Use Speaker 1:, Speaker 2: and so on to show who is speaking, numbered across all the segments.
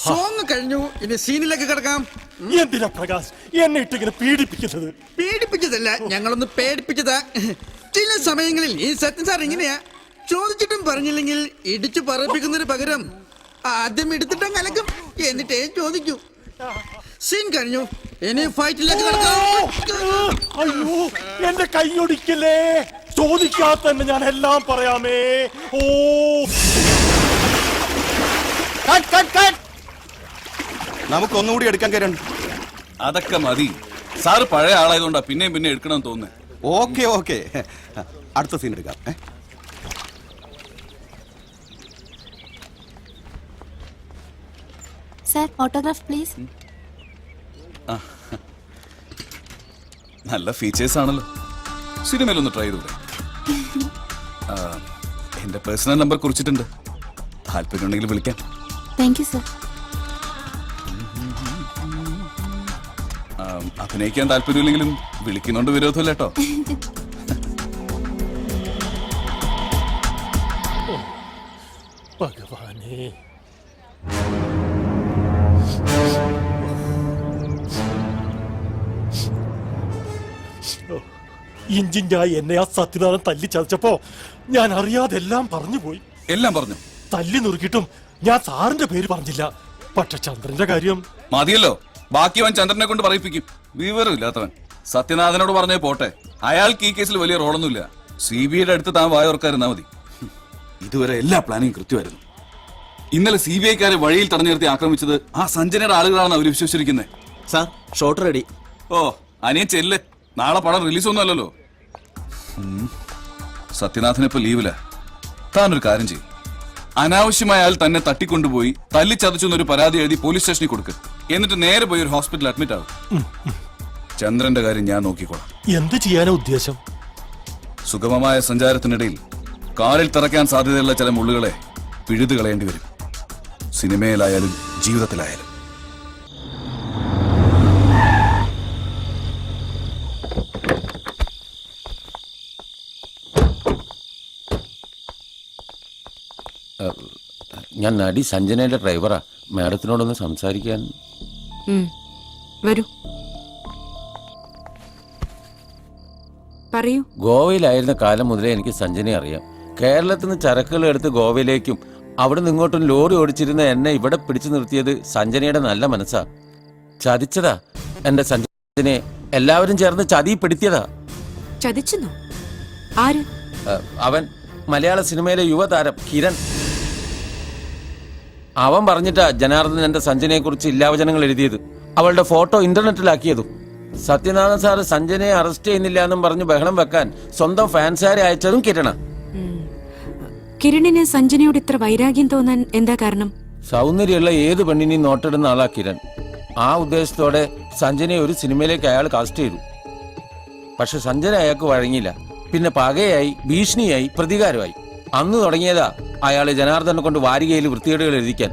Speaker 1: Song കഴിഞ്ഞു, ഇനി സീനിലേക്ക് കിടക്കാം.
Speaker 2: എന്തിനാ പ്രകാശ് എന്നെ ഇട്ടിങ്ങനെ പീഡിപ്പിക്കുന്നത്?
Speaker 1: പീഡിപ്പിച്ചതല്ല, ഞങ്ങളൊന്ന് പേടിപ്പിച്ചതാ. ചില സമയങ്ങളിൽ ഈ സത്യൻ സാർ ഇങ്ങനെയാ, ചോദിച്ചിട്ടും പറഞ്ഞില്ലെങ്കിൽ ഇടിച്ചു പറപ്പിക്കുന്നതിന് പകരം ആദ്യം എടുത്തിട്ടും കലക്കും, എന്നിട്ടേ ചോദിക്കൂ. സീൻ കഴിഞ്ഞു, ഇനി ഫൈറ്റിലേക്ക് കിടക്കാം.
Speaker 2: അയ്യോ എന്റെ കൈയൊടിക്കല്ലേ, ചോദിക്കാത്ത തന്നെ ഞാൻ എല്ലാം പറയാമേ. ഓ
Speaker 3: നമുക്കൊന്നുകൂടി എടുക്കാൻ കയറണം.
Speaker 4: അതൊക്കെ മതി സാറ്, പഴയ ആളായതുകൊണ്ടാ പിന്നെയും പിന്നെ എടുക്കണം തോന്നുന്നു.
Speaker 3: ഓക്കെ ഓക്കെ, അടുത്ത സീൻ എടുക്കാം.
Speaker 5: Sir autograph please.
Speaker 4: നല്ല ഫീച്ചേഴ്സ് ആണല്ലോ, സിനിമയിലൊന്ന് ട്രൈ ചെയ്തൂടെ? എന്റെ പേഴ്സണൽ നമ്പർ കുറിച്ചിട്ടുണ്ട്, താല്പര്യമുണ്ടെങ്കിൽ വിളിക്കാം.
Speaker 5: Thank you sir.
Speaker 4: അഭിനയിക്കാൻ താല്പര്യമില്ലെങ്കിലും വിളിക്കുന്നോണ്ട് വിരോധമില്ല കേട്ടോ.
Speaker 2: ഭഗവാനേ, ഇഞ്ചിഞ്ചായി എന്നെ ആ സത്യനാഥൻ തല്ലി ചതച്ചപ്പോ ഞാൻ അറിയാതെ എല്ലാം പറഞ്ഞു പോയി.
Speaker 4: എല്ലാം പറഞ്ഞു?
Speaker 2: തല്ലി നുറുക്കിയിട്ടും ഞാൻ സാറിന്റെ പേര് പറഞ്ഞില്ല. പക്ഷെ ചന്ദ്രന്റെ കാര്യം
Speaker 4: മതിയല്ലോ, ബാക്കി അവൻ ചന്ദ്രനെ കൊണ്ട് പറയിപ്പിക്കും. വിവരമില്ലാത്തവൻ. സത്യനാഥനോട് പറഞ്ഞേ പോട്ടെ, അയാൾക്ക് ഈ കേസിൽ വലിയ റോളൊന്നുമില്ല. CBIയുടെ അടുത്ത് താൻ വായോർക്കാരുന്നാ മതി. ഇതുവരെ എല്ലാ പ്ലാനിങ് കൃത്യമായിരുന്നു. ഇന്നലെ CBIക്കാരെ വഴിയിൽ തടഞ്ഞു നിർത്തി ആക്രമിച്ചത് ആ സഞ്ജനയുടെ ആളുകളാണെന്ന് അവർ വിശ്വസിച്ചിരിക്കുന്നത്.
Speaker 3: Sir shot ready.
Speaker 4: ഓ അനിയൻ ചെല്ല്, നാളെ പടം റിലീസൊന്നും അല്ലല്ലോ. സത്യനാഥനിപ്പോ ലീവില. താനൊരു കാര്യം ചെയ്യും, അനാവശ്യമായ ആൾ തന്നെ തട്ടിക്കൊണ്ടുപോയി തല്ലി ചതച്ചൊന്നൊരു പരാതി എഴുതി പോലീസ് സ്റ്റേഷനിൽ കൊടുക്ക്. എന്നിട്ട് നേരെ പോയി ഒരു ഹോസ്പിറ്റലിൽ അഡ്മിറ്റ് ആകും. ചന്ദ്രന്റെ കാര്യം ഞാൻ നോക്കിക്കോളാം.
Speaker 2: എന്ത് ചെയ്യാനാ ഉദ്ദേശം?
Speaker 4: സുഗമമായ സഞ്ചാരത്തിനിടയിൽ കാലിൽ തറയ്ക്കാൻ സാധ്യതയുള്ള ചില മുള്ളുകളെ പിഴുതു കളയേണ്ടി വരും, സിനിമയിലായാലും ജീവിതത്തിലായാലും.
Speaker 6: ഞാൻ നടി സഞ്ജനയുടെ ഡ്രൈവറാ. മാഡത്തിനോടൊന്ന് സംസാരിക്കാൻ.
Speaker 7: വരൂ, പറയൂ.
Speaker 6: ഗോവയിലായിരുന്ന കാലം മുതലേ എനിക്ക് സഞ്ജനയെ അറിയാം. കേരളത്തിൽ നിന്ന് ചരക്കുകൾ എടുത്ത് ഗോവയിലേക്കും അവിടെ നിന്ന് ഇങ്ങോട്ടും ലോറി ഓടിച്ചിരുന്ന എന്നെ ഇവിടെ പിടിച്ചു നിർത്തിയത് സഞ്ജനയുടെ നല്ല മനസ്സാ. ചതിച്ചതാ എന്റെ സഞ്ജനയെ, എല്ലാവരും ചേർന്ന് ചതിപ്പെടുത്തിയതാ.
Speaker 7: ചതിച്ചെന്നോ? ആര്?
Speaker 6: അവൻ മലയാള സിനിമയിലെ യുവതാരം കിരൺ. അവൻ പറഞ്ഞിട്ടാ ജനാർദ്ദൻ എന്റെ സഞ്ജനയെ കുറിച്ച് ഇല്ലാവചനങ്ങൾ എഴുതിയത്, അവളുടെ ഫോട്ടോ ഇന്റർനെറ്റിലാക്കിയതും. സത്യനാഥൻ സാറ് സഞ്ജനയെ അറസ്റ്റ് ചെയ്യുന്നില്ല എന്നും പറഞ്ഞു ബഹളം വെക്കാൻ സ്വന്തം ഫാൻസുകാരെ അയച്ചതും കിരണ.
Speaker 7: കിരണിന് സഞ്ജനയോട് ഇത്ര വൈരാഗ്യം തോന്നാൻ എന്താ കാരണം?
Speaker 6: സൗന്ദര്യമുള്ള ഏത് പെണ്ണിനെയും നോട്ടിടുന്ന ആളാ കിരൺ. ആ ഉദ്ദേശത്തോടെ സഞ്ജനയെ ഒരു സിനിമയിലേക്ക് അയാൾ കാസ്റ്റ് ചെയ്തു. പക്ഷെ സഞ്ജന അയാൾക്ക് വഴങ്ങിയില്ല. പിന്നെ പകയായി, ഭീഷണിയായി, പ്രതികാരമായി. അന്ന് തുടങ്ങിയതാ അയാള് ജനാർദ്ദനെ കൊണ്ട് വാരികയിൽ വൃത്തികേടുകൾ എഴുതിക്കാൻ.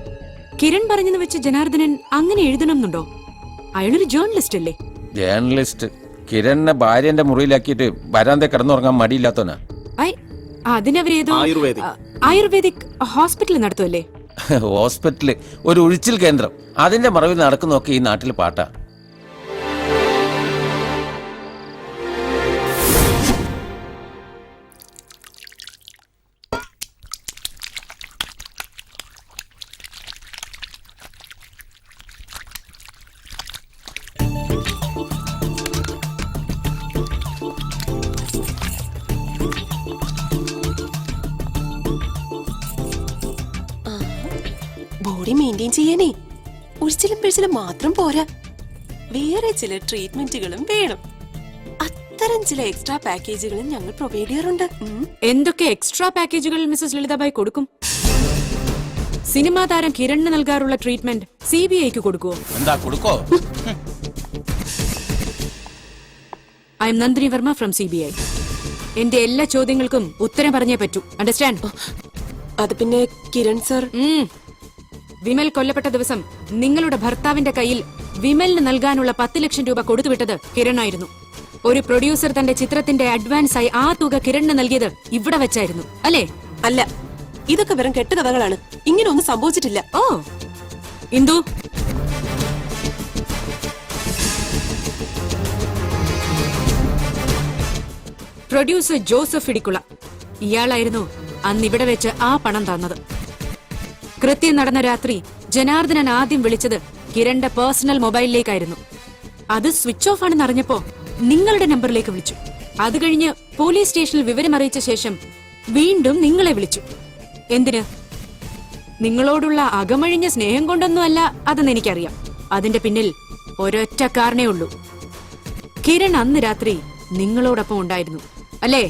Speaker 7: കിരൺ പറഞ്ഞെന്ന് വെച്ച് ജനാർദ്ദനൻ അങ്ങനെ എഴുതണമെന്നുണ്ടോ? അയാളൊരു ജേർണലിസ്റ്റ് അല്ലേ?
Speaker 6: ജേർണലിസ്റ്റ്? കിരണിനെ ഭാര്യന്റെ മുറിയിലാക്കിയിട്ട് വരാന്തെ കിടന്നുറങ്ങാൻ മടിയില്ലാത്തവനാ.
Speaker 7: അതിനവരേതോ ആയുർവേദിക് ഹോസ്പിറ്റൽ നടത്തുമല്ലേ?
Speaker 6: ഹോസ്പിറ്റല്, ഒരു ഒഴിച്ചിൽ കേന്ദ്രം. അതിന്റെ മറവിൽ നടക്കുന്നൊക്കെ ഈ നാട്ടിൽ പാട്ടാ.
Speaker 8: ബോഡി മെയിൻറ്റെയിൻ ചെയ്യാനേ ഒഴിച്ചിലും പിഴിച്ചിലും മാത്രം പോരാ, വേറെ ചില ട്രീറ്റ്മെന്റുകളും വേണം. അത്തരം ചില എക്സ്ട്രാ പാക്കേജുകളും ഞങ്ങൾ പ്രൊവൈഡ് ചെയ്യാറുണ്ട്.
Speaker 7: എന്തൊക്കെ എക്സ്ട്രാ പാക്കേജുകൾ മിസസ് ലളിതാബായി കൊടുക്കും? സിനിമാ താരം കിരണിന് നൽകാറുള്ള ട്രീറ്റ്മെന്റ് CBIക്ക് കൊടുക്കുവോ?
Speaker 6: എന്താ കൊടുക്കോ?
Speaker 7: I M Nandini Varma from CBI. എന്റെ എല്ലാ ചോദ്യങ്ങൾക്കും ഉത്തരം പറഞ്ഞേ പറ്റൂ. അണ്ടർസ്റ്റാൻഡ്?
Speaker 8: അത് പിന്നെ കിരൺ സർ,
Speaker 7: വിമൽ കൊല്ലപ്പെട്ട ദിവസം നിങ്ങളുടെ ഭർത്താവിന്റെ കയ്യിൽ വിമലിന് നൽകാനുള്ള 10 ലക്ഷം രൂപ കൊടുത്തുവിട്ടത് കിരണായിരുന്നു. ഒരു പ്രൊഡ്യൂസർ തന്റെ ചിത്രത്തിന്റെ അഡ്വാൻസ് ആയി ആ തുക കിരണിന് നൽകിയത് ഇവിടെ വെച്ചായിരുന്നു, അല്ലേ?
Speaker 8: അല്ല, ഇതൊക്കെ വെറും കെട്ടുകഥകളാണ്. ഇങ്ങനെ ഒന്നും സംഭവിച്ചിട്ടില്ല.
Speaker 7: ഓ, ഇന്ദു, പ്രൊഡ്യൂസർ ജോസഫ് ഇടിക്കുള, ഇയാളായിരുന്നു അന്ന് ഇവിടെ വെച്ച് ആ പണം തന്നത്. കൃത്യം നടന്ന രാത്രി ജനാർദ്ദനൻ ആദ്യം വിളിച്ചത് കിരണിന്റെ പേഴ്സണൽ മൊബൈലിലേക്കായിരുന്നു. അത് സ്വിച്ച് ഓഫ് ആണെന്ന് അറിഞ്ഞപ്പോ നിങ്ങളുടെ നമ്പറിലേക്ക് വിളിച്ചു. അത് കഴിഞ്ഞ് പോലീസ് സ്റ്റേഷനിൽ വിവരമറിയിച്ച ശേഷം വീണ്ടും നിങ്ങളെ വിളിച്ചു. എന്തിന്? നിങ്ങളോടുള്ള അകമഴിഞ്ഞ സ്നേഹം കൊണ്ടൊന്നുമല്ല അതെന്ന് എനിക്കറിയാം. അതിന്റെ പിന്നിൽ ഒരൊറ്റ കാരണേ ഉള്ളൂ. കിരൺ അന്ന് രാത്രി നിങ്ങളോടൊപ്പം ഉണ്ടായിരുന്നു, അല്ലേ?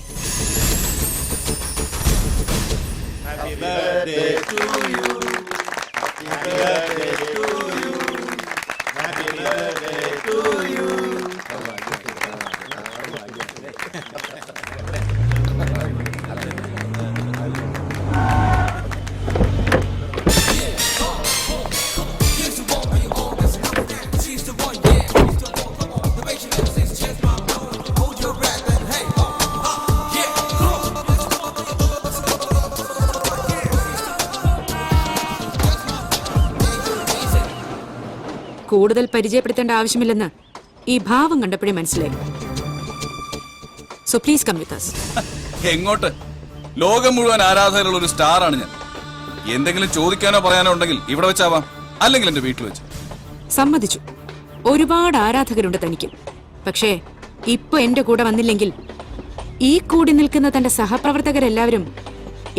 Speaker 7: കൂടുതൽ പരിചയപ്പെടുത്തേണ്ട ആവശ്യമില്ലെന്ന് ഈ ഭാവം കണ്ടപ്പോഴേ മനസ്സിലായി. So please come with us.
Speaker 4: എങ്ങോട്ട്? ലോകം മുഴുവൻ ആരാധകരുള്ള ഒരു സ്റ്റാർ ആണ് ഞാൻ. എന്തെങ്കിലും ചോദിക്കാനോ പറയാനോ ഉണ്ടെങ്കിൽ ഇവിടെ വെച്ചാവാം, അല്ലെങ്കിൽ എന്റെ വീട്ടിൽ വെച്ച്.
Speaker 7: സമ്മതിച്ചു, ഒരുപാട് ആരാധകരുണ്ട് തനിക്ക്. പക്ഷേ ഇപ്പൊ എന്റെ കൂടെ വന്നില്ലെങ്കിൽ ഈ കൂടി നിൽക്കുന്ന തന്റെ സഹപ്രവർത്തകരെല്ലാവരും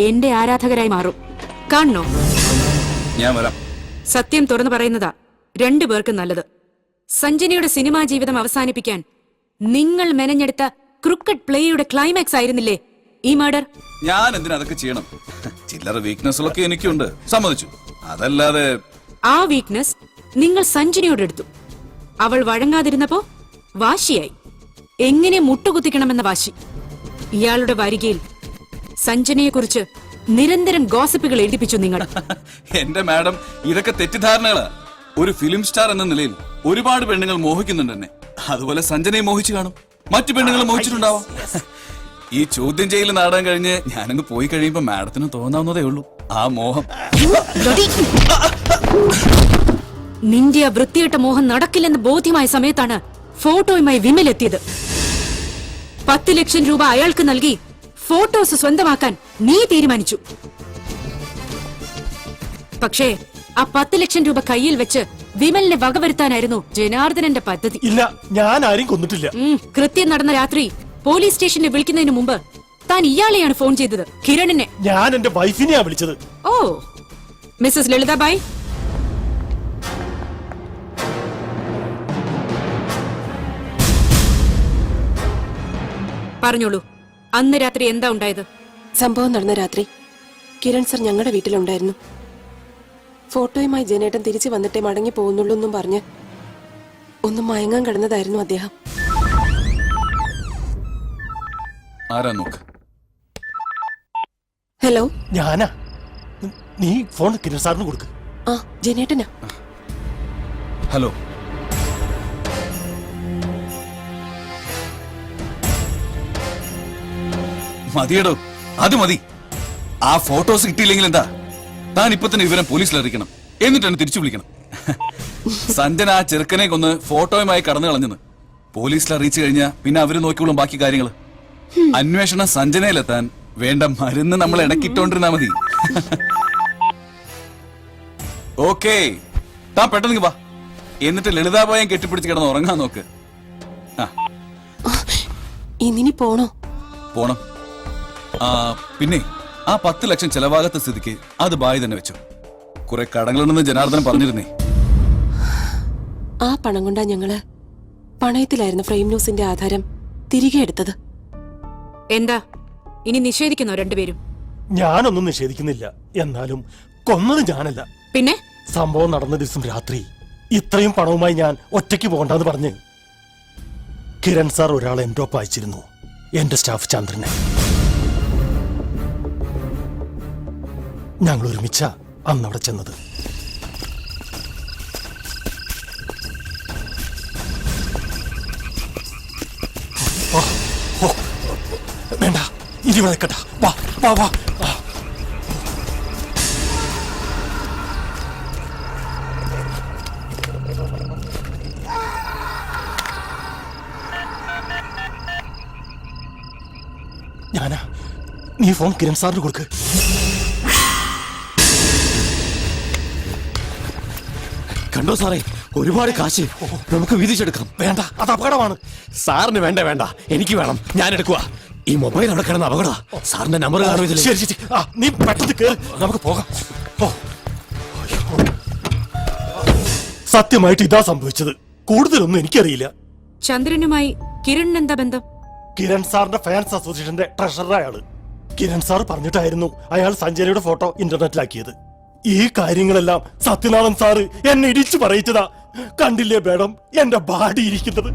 Speaker 7: എന്റെ ആരാധകരായി മാറും. കാണണോ?
Speaker 4: ഞാൻ വരാം.
Speaker 7: സത്യം തുറന്നു പറയുന്നതാ രണ്ടുപേർക്കും നല്ലത്. സഞ്ജനയുടെ സിനിമാ ജീവിതം അവസാനിപ്പിക്കാൻ നിങ്ങൾ മെനഞ്ഞെടുത്ത ക്രിക്കറ്റ് പ്ലേയുടെ ക്ലൈമാക്സ് ആയിരുന്നില്ലേ ഈ മർഡർ?
Speaker 4: ഞാൻ എന്തിനാ അതൊക്കെ ചെയ്യണം? ചില്ലറ വീക്ക്നെസ്സുകളൊക്കെ എനിക്കുണ്ട്, സമ്മതിച്ചു. അതല്ലാതെ
Speaker 7: ആ വീക്ക്നെസ് നിങ്ങൾ സഞ്ജനയോട് എടുത്തു. അവൾ വഴങ്ങാതിരുന്നപ്പോ വാശിയായി. എങ്ങനെ മുട്ടുകുത്തിക്കണമെന്ന വാശി. ഇയാളുടെ വാരികയിൽ സഞ്ജനയെക്കുറിച്ച് നിരന്തരം ഗോസിപ്പുകൾ എഴുതിപ്പിച്ചു നിങ്ങൾ.
Speaker 4: എന്റെ മാഡം, ഇതൊക്കെ തെറ്റിദ്ധാരണകളാ. ഒരു ഫിലിം സ്റ്റാർ എന്ന നിലയിൽ ഒരുപാട് പെണ്ണുങ്ങൾ മോഹിക്കുന്നുണ്ട് എന്നെ. അതുപോലെ സഞ്ജനയെ മോഹിച്ചു കാണും, മറ്റു പെണ്ണുങ്ങൾ മോഹിച്ചിട്ടുണ്ടാവാം. ഈ ചോദ്യം ചെയ്യൽ നാടകം കഴിഞ്ഞ് ഞാനങ്ങ് പോയി കഴിയുമ്പോ മാഡത്തിന് തോന്നാവുന്നതേ ഉള്ളൂ ആ മോഹം.
Speaker 7: നിന്റെ ആ വൃത്തിയിട്ട മോഹം നടക്കില്ലെന്ന് ബോധ്യമായ സമയത്താണ് ഫോട്ടോയുമായി വിമൽ എത്തിയത്. 10 ലക്ഷം രൂപ അയാൾക്ക് നൽകി ഫോട്ടോസ് സ്വന്തമാക്കാൻ നീ തീരുമാനിച്ചു. പക്ഷേ ആ 10 ലക്ഷം രൂപ കയ്യിൽ വെച്ച് വിമലിനെ വകവരുത്താനായിരുന്നു ജനാർദ്ദനന്റെ പദ്ധതി.
Speaker 2: ഇല്ല, ഞാൻ ആരും കൊന്നിട്ടില്ല.
Speaker 7: കൃത്യം നടന്ന രാത്രി പോലീസ് സ്റ്റേഷനിൽ വിളിക്കുന്നതിന് മുമ്പ് താൻ ഇയാളെയാണ് ഫോൺ ചെയ്തത്, കിരണിനെ.
Speaker 2: ഞാൻ എന്റെ വൈഫിനെയാ വിളിച്ചത്.
Speaker 7: ഓ, മിസ്സസ് ലളിതാബായ്, പറഞ്ഞോളൂ, അന്ന് രാത്രി എന്താ ഉണ്ടായത്?
Speaker 8: സംഭവം നടന്ന രാത്രി കിരൺ സർ ഞങ്ങളുടെ വീട്ടിലുണ്ടായിരുന്നു. ഫോട്ടോയുമായി ജനേട്ടൻ തിരിച്ചു വന്നിട്ടേ മടങ്ങി പോകുന്നുള്ളൂ എന്നും പറഞ്ഞ് ഒന്ന് മയങ്ങാൻ കിടന്നതായിരുന്നു അദ്ദേഹം.
Speaker 4: ആരാ നോക്ക്.
Speaker 8: ഹലോ,
Speaker 2: ഞാനാ. നീ ഫോൺ കിരൺ സാറിന് കൊടുക്ക്.
Speaker 8: ആ, ജനേട്ടനാ.
Speaker 4: ഹലോ. മതിയടോ, അത് മതി. ആ ഫോട്ടോസ് കിട്ടിയില്ലെങ്കിൽ എന്താ? താൻ ഇപ്പൊ തന്നെ വിവരം പോലീസിൽ അറിയിക്കണം, എന്നിട്ടാണ് തിരിച്ചു വിളിക്കണം. സഞ്ജന ആ ചെറുക്കനെ കൊന്ന് ഫോട്ടോയുമായി കടന്നു കളഞ്ഞെന്ന് പോലീസിൽ അറിയിച്ചു കഴിഞ്ഞാൽ പിന്നെ അവര് നോക്കിക്കോളും ബാക്കി കാര്യങ്ങൾ. അന്വേഷണം സഞ്ജനയിലെത്താൻ വേണ്ട മരുന്ന് നമ്മൾ ഇടക്കിട്ടോണ്ടിരുന്നാ മതി. ഓക്കേ, താൻ പെട്ടെന്ന് വാ, എന്നിട്ട് ലളിതാബായം കെട്ടിപ്പിടിച്ച് കിടന്ന് ഉറങ്ങാൻ നോക്ക്.
Speaker 8: ഇനി പോണോ?
Speaker 4: പോണം. പിന്നെ ആ 10 ലക്ഷം ചെലവാകാത്ത സ്ഥിതിക്ക് അത് ബായി തന്നെ വെച്ചു. കുറെ കടങ്ങളുണ്ടെന്ന് ജനാർദ്ദനൻ പറഞ്ഞിരുന്നേ.
Speaker 8: ആ പണം കൊണ്ടാ ഞങ്ങള് പണയത്തിലായിരുന്നു ഫ്രെയിം ന്യൂസിന്റെ ആധാരം തിരികെ എടുത്തത്.
Speaker 7: എന്താ ഇനി നിഷേധിക്കുന്നോ രണ്ടുപേരും?
Speaker 2: ഞാനൊന്നും നിഷേധിക്കുന്നില്ല. എന്നാലും കൊന്നത് ഞാനല്ല.
Speaker 7: പിന്നെ
Speaker 2: സംഭവം നടന്ന ദിവസം രാത്രി ഇത്രയും പണവുമായി ഞാൻ ഒറ്റയ്ക്ക് പോകണ്ടെന്ന് പറഞ്ഞ് കിരൺ സാർ ഒരാളെ എന്റെ ഒപ്പം അയച്ചിരുന്നു, എന്റെ സ്റ്റാഫ് ചന്ദ്രനെ. ഞങ്ങൾ ഒരുമിച്ച അന്നവിടെ ചെന്നത്. ഓ, വേണ്ട ഇനി ഇവിടെ നിൽക്കണ്ട. വാ വാ വാ ആ. ഞാനാ, നീ ഫോൺ കിരൺ സാറിന് കൊടുക്ക്.
Speaker 9: കണ്ടോ സാറേ, ഒരുപാട് കാശ് നമുക്ക് വീതിച്ചെടുക്കാം.
Speaker 2: വേണ്ട, അത് അപകടമാണ്.
Speaker 9: സാറിന് വേണ്ട വേണ്ട, എനിക്ക് വേണം, ഞാൻ എടുക്കുക. ഈ മൊബൈൽ അവിടെ കിടന്ന അപകട. സാറിന്റെ നമ്പർ കാണുന്നില്ല.
Speaker 2: ശരി ശരി, ആ നീ പെട്ടെന്ന് കേറ്, നമുക്ക് പോകാം. ഓ, അയ്യോ. സത്യമായിട്ട് ഇതാ സംഭവിച്ചത്. കൂടുതലൊന്നും എനിക്കറിയില്ല.
Speaker 7: ചന്ദ്രനുമായി കിരണിന് എന്താ ബന്ധം?
Speaker 2: കിരൺ സാറിന്റെ ഫാൻസ് അസോസിയേഷന്റെ ട്രഷറർ അയാള്. കിരൺ സാർ പറഞ്ഞിട്ടായിരുന്നു അയാൾ സഞ്ജനയുടെ ഫോട്ടോ ഇന്റർനെറ്റിലാക്കിയത്. ഈ കാര്യങ്ങളെല്ലാം സത്യനാഥൻ സാറ് എന്നെ ഇടിച്ചു പറയിച്ചതാ. കണ്ടില്ലേ മേഡം എന്റെ ബാഡി ഇരിക്കുന്നത്?